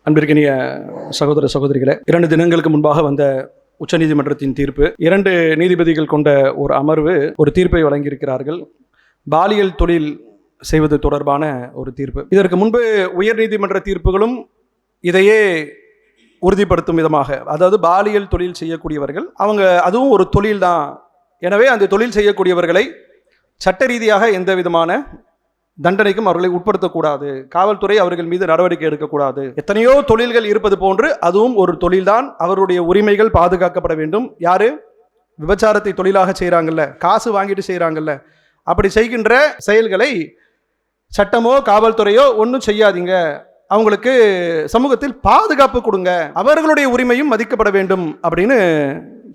அன்பிற்கினிய சகோதர சகோதரிகளே, 2 தினங்களுக்கு முன்பாக வந்த உச்சநீதிமன்றத்தின் தீர்ப்பு, 2 நீதிபதிகள் கொண்ட ஒரு அமர்வு ஒரு தீர்ப்பை வழங்கியிருக்கிறார்கள். பாலியல் தொழில் செய்வது தொடர்பான ஒரு தீர்ப்பு. இதற்கு முன்பு உயர்நீதிமன்ற தீர்ப்புகளும் இதையே உறுதிப்படுத்தும் விதமாக, அதாவது பாலியல் தொழில் செய்யக்கூடியவர்கள் அவங்க அதுவும் ஒரு தொழில் தான், எனவே அந்த தொழில் செய்யக்கூடியவர்களை சட்ட ரீதியாக எந்த விதமான தண்டனைக்கும் அவர்களை உட்படுத்தக்கூடாது, காவல்துறை அவர்கள் மீது நடவடிக்கை எடுக்கக்கூடாது. எத்தனையோ தொழில்கள் இருப்பது போன்று அதுவும் ஒரு தொழில்தான், அவருடைய உரிமைகள் பாதுகாக்கப்பட வேண்டும். யாரு விபச்சாரத்தை தொழிலாக செய்கிறாங்கல்ல, காசு வாங்கிட்டு செய்கிறாங்கல்ல, அப்படி செய்கின்ற செயல்களை சட்டமோ காவல்துறையோ ஒன்றும் செய்யாதீங்க, அவங்களுக்கு சமூகத்தில் பாதுகாப்பு கொடுங்க, அவர்களுடைய உரிமையும் மதிக்கப்பட வேண்டும் அப்படின்னு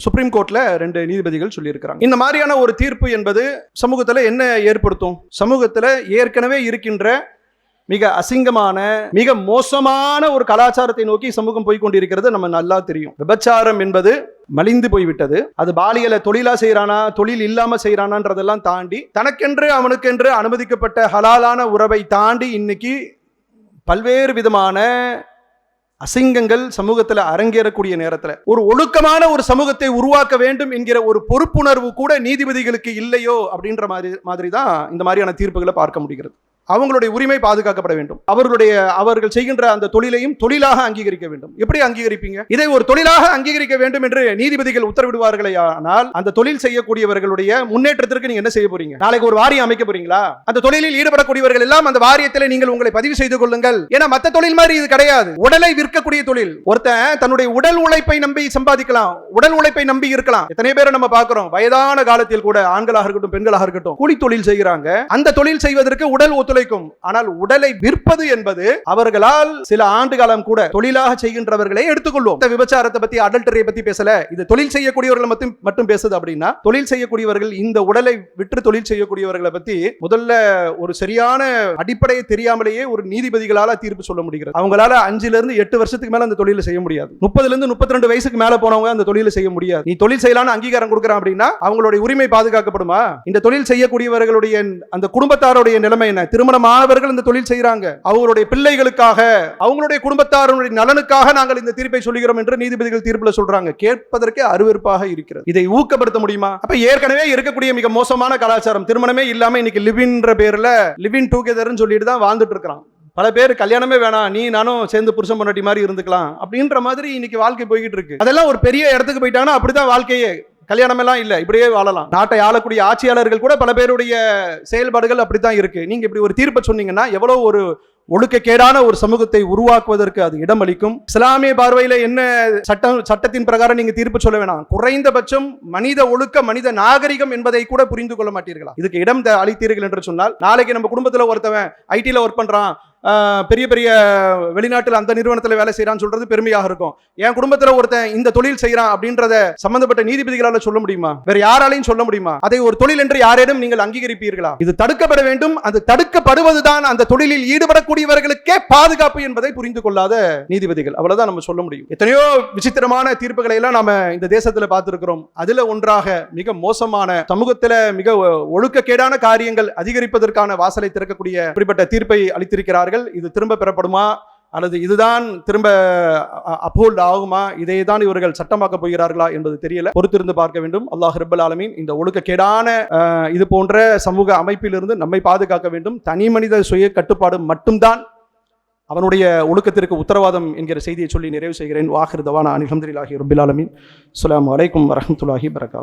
சுப்ரீம் கோர்ட்ல 2 நீதிபதிகள் சொல்லியிருக்கிறாங்க. இந்த மாதிரியான ஒரு தீர்ப்பு என்பது சமூகத்தில் என்ன ஏற்படுத்தும்? சமூகத்தில் ஏற்கனவே இருக்கின்ற மிக அசிங்கமான, மிக மோசமான ஒரு கலாச்சாரத்தை நோக்கி சமூகம் போய்கொண்டிருக்கிறது நம்ம நல்லா தெரியும். விபச்சாரம் என்பது மலிந்து போய்விட்டது. அது பாலியலை தொழிலா செய்யறானா, தொழில் இல்லாம செய்யறானான்றதெல்லாம் தாண்டி, தனக்கென்று அவனுக்கென்று அனுமதிக்கப்பட்ட ஹலாலான உறவை தாண்டி இன்னைக்கு பல்வேறு விதமான அசிங்கங்கள் சமூகத்தில் அரங்கேறக்கூடிய நேரத்தில் ஒரு ஒழுக்கமான ஒரு சமூகத்தை உருவாக்க வேண்டும் என்கிற ஒரு பொறுப்புணர்வு கூட நீதிபதிகளுக்கு இல்லையோ அப்படின்ற மாதிரி தான் இந்த மாதிரியான தீர்ப்புகளை பார்க்க முடிகிறது. அவங்களுடைய உரிமை பாதுகாக்கப்பட வேண்டும். அவர்கள் செய்கின்ற அந்த தொழிலையும் தொழிலாக அங்கீகரிக்க வேண்டும். எப்படி அங்கீகரிப்பீங்க? இதை ஒரு தொழிலாக அங்கீகரிக்க வேண்டும் என்று நீதிபதிகள் உத்தரவிடுவார்களே, ஆனால் அந்த தொழில் செய்யக்கூடியவர்களுடைய முன்னேற்றத்திற்கு நீங்க என்ன செய்ய போறீங்க? நாளைக்கு ஒரு வாரியம் அமைக்க போறீங்களா? அந்த தொழிலில் ஈடுபடக்கூடியவர்கள் எல்லாம் அந்த வாரியத்தில் நீங்கள் உங்களை பதிவு செய்து கொள்ளுங்கள். ஏன்னா மற்ற தொழில் மாதிரி இது கிடையாது. உடலை விற்கக்கூடிய தொழில். ஒருத்தன் தன்னுடைய உடல் உழைப்பை நம்பி சம்பாதிக்கலாம், உடல் உழைப்பை நம்பி இருக்கலாம். எத்தனை பேரை நம்ம பார்க்கிறோம், வயதான காலத்தில் கூட ஆண்களாக இருக்கட்டும் பெண்களாக இருக்கட்டும் கூலி தொழில் செய்கிறாங்க. அந்த தொழில் செய்வதற்கு உடல் ஒத்துழைக்கும். ஆனால் உடலை விற்பது என்பது அவர்களால் சில ஆண்டு காலம் கூட தொழிலாக செய்கின்றவர்களை எடுத்துக்கொள்வோம். இந்த விபச்சாரத்தை பத்தி, அடல்டரியை பத்தி பேசல, இது தொழில் செய்யக்கூடியவர்கள் மட்டும் பேசுது. அப்படின்னா தொழில் செய்யக்கூடியவர்கள், இந்த உடலை விற்று தொழில் செய்யக்கூடியவர்களை பத்தி முதல்ல ஒரு சரியான அடிப்படையை தெரியாமலேயே ஒரு நீதிபதிகளால தீர்ப்பு சொல்ல முடிகிறது. அவங்களால 5 இருந்து 8 வருஷத்துக்கு மேல அந்த தொழிலை செய்ய முடியாது. 30 இருந்து 32 வயசுக்கு மேல போனவங்க அந்த தொழிலை செய்ய முடியாது. நீ தொழில் செய்யலான்னு அங்கீகாரம் கொடுக்கறான் அப்படின்னா அவங்களுடைய உரிமை பாதுகாக்கப்படுமா? இந்த தொழில் செய்யக்கூடியவர்களுடைய அந்த குடும்பத்தாருடைய நிலைமை என்ன? திருமணமானவர்கள் இந்த தொழில் செய்யறாங்க, அவங்களுடைய பிள்ளைகளுக்காக, அவங்களுடைய குடும்பத்தாருடைய நலனுக்காக நாங்கள் இந்த தீர்ப்பை சொல்லுகிறோம் என்று நீதிபதிகள் தீர்ப்புல சொல்றாங்க. கேட்பதற்கே அருவருப்பாக இருக்கிறது. இதை ஊக்கப்படுத்த முடியுமா? அப்ப ஏற்கனவே இருக்கக்கூடிய மிக மோசமான கலாச்சாரம், திருமணமே இல்லாம இன்னைக்கு லிவின்ற பேர்ல லிவிங் டுகெதர்னு சொல்லிட்டு தான் வாழ்ந்துட்டு இருக்கிறான். பல பேர் கல்யாணமே வேணாம், நீ நானும் சேர்ந்து புருஷன் பொண்டாட்டி மாதிரி இருந்துக்கலாம் அப்படின்ற மாதிரி இன்னைக்கு வாழ்க்கை போய்கிட்டு இருக்கு. அதெல்லாம் ஒரு பெரிய இடத்துக்கு போயிட்டாங்கன்னா அப்படிதான் வாழ்க்கையே. கல்யாணம் எல்லாம் இல்ல, இப்படியே வாழலாம். நாட்டை ஆளக்கூடிய ஆட்சியாளர்கள் கூட பல பேருடைய செயல்பாடுகள் அப்படித்தான் இருக்கு. நீங்க இப்படி ஒரு தீர்ப்பை சொன்னீங்கன்னா எவ்வளவு ஒரு ஒழுக்கக்கேடான ஒரு சமூகத்தை உருவாக்குவதற்கு அது இடம் அளிக்கும். இஸ்லாமிய பார்வையில என்ன சட்டத்தின் பிரகாரம் நீங்க தீர்ப்பு சொல்ல வேணாம், குறைந்தபட்சம் மனித ஒழுக்க, மனித நாகரிகம் என்பதை கூட புரிந்து கொள்ள மாட்டீர்களா? இதுக்கு இடம் அளித்தீர்கள் என்று சொன்னால், நாளைக்கு நம்ம குடும்பத்தில் ஒருத்தவன் ஐடில ஒர்க் பண்றான், பெரிய பெரிய வெளிநாட்டில் அந்த நிறுவனத்தில் வேலை செய்யறான்னு சொல்றது பெருமையாக இருக்கும். என் குடும்பத்தில் ஒருத்தன் இந்த தொழில் செய்யறான் அப்படின்றத சம்பந்தப்பட்ட நீதிபதிகளால் சொல்ல முடியுமா? வேற யாராலையும் சொல்ல முடியுமா? அதை ஒரு தொழில் என்று யாரேனும் நீங்கள் அங்கீகரிப்பீர்களா? இது தடுக்கப்பட வேண்டும். அது தடுக்கப்படுவதுதான் அந்த தொழிலில் ஈடுபடக்கூடியவர்களுக்கே பாதுகாப்பு என்பதை புரிந்து கொள்ளாத நீதிபதிகள். அவ்வளவுதான் நம்ம சொல்ல முடியும். எத்தனையோ விசித்திரமான தீர்ப்புகளை எல்லாம் நாம இந்த தேசத்துல பார்த்திருக்கிறோம். அதுல ஒன்றாக மிக மோசமான, சமூகத்துல மிக ஒழுக்கக்கேடான காரியங்கள் அதிகரிப்பதற்கான வாசலை திறக்கக்கூடிய இப்படிப்பட்ட தீர்ப்பை அளித்திருக்கிறார்கள். இது திரும்ப பெறப்படுமா அல்லது இதுதான் திரும்ப அப்ஹோல்ட் ஆகுமா? இதை தான் இவர்கள் சட்டமாக்க போகிறார்களா என்பது தெரியல. பொறுத்திருந்து பார்க்க வேண்டும். அல்லாஹ் ரப்பல் ஆலமீன் இந்த ஒழுக்கக்கேடான இது போன்ற சமூக அமைப்பிலிருந்து நம்மை பாதுகாக்க வேண்டும். தனி மனித சுய கட்டுப்பாடு மட்டும்தான் அவனுடைய ஒழுக்கத்திற்கு உத்தரவாதம் என்கிற செய்தியை சொல்லி நிறைவு செய்கிறேன். வாஹிர் தவானா அல்ஹம்துலில்லாஹி ரப்பில் ஆலமீன். அஸ்ஸலாமு அலைக்கும் வரஹ்மத்துல்லாஹி வபரகாத்துஹு.